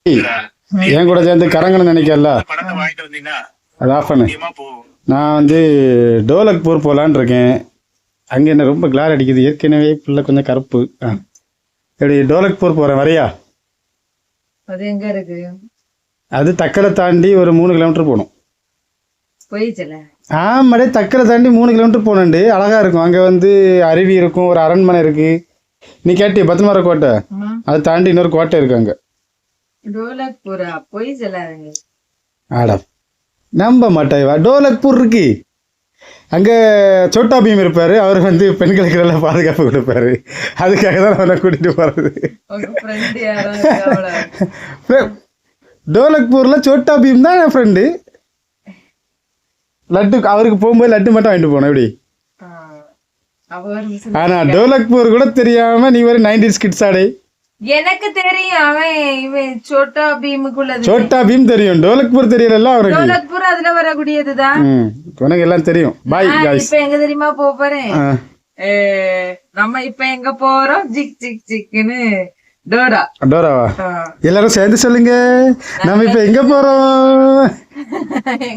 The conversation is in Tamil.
என் கூட சேர்ந்து கரங்கன்னு நினைக்கல, அது ஆஃப் பண்ணு. நான் வந்து டோலக்பூர் போகலான் இருக்கேன். அங்கே என்ன ரொம்ப கிளார் அடிக்குது, ஏற்கனவே பிள்ளை கொஞ்சம் கருப்பு. எப்படி டோலக்பூர் போகிறேன், வரையா? அது எங்க இருக்கு? அது தக்கரை தாண்டி ஒரு 3 கிலோமீட்டர் போகணும். ஆமாடே, தக்கரை தாண்டி 3 கிலோமீட்டர் போகணுண்டு. அழகா இருக்கும். அங்கே வந்து அருவி இருக்கும், ஒரு அரண்மனை இருக்கு. நீ கேட்டி பத்மநாப கோட்டை, அதை தாண்டி இன்னொரு கோட்டை இருக்கு அங்கே. ஆடா நம்ப மாட்டேவா, டோலக்பூர் இருக்கு. அங்கே சோட்டா பீம் இருப்பாரு, அவர் வந்து பெண்களுக்கு நல்ல பாதுகாப்பு கொடுப்பாரு. அதுக்காக தான் அவனை கூட்டிட்டு போறது. டோலக்பூர்ல சோட்டா பீம் தான் என் ஃப்ரெண்டு. லட்டு அவருக்கு போகும்போது லட்டு மட்டும் வாங்கிட்டு போனோம். எப்படி? ஆனா டோலக்பூர் கூட தெரியாம நீ ஒரு 90s கிட்ஸ் ஆடே. எனக்கு தெரியும், அவன் சோட்டா பீமுக்குள்ளது. சோட்டா பீம் தெரியும், டோலக்பூர் தெரியல அவருக்கு. டோலக்பூர் அதுல வரக்கூடியதுதான். உனக்கு எல்லாம் தெரியும். Bye guys. இப்ப எங்க தெரியுமா போறேன்? நம்ம இப்ப எங்க போறோம்? ஜிக் ஜிக் ஜிக்னு டோராவா? எல்லாரும் சேர்ந்து சொல்லுங்க, நம்ம இப்ப எங்க போறோம்?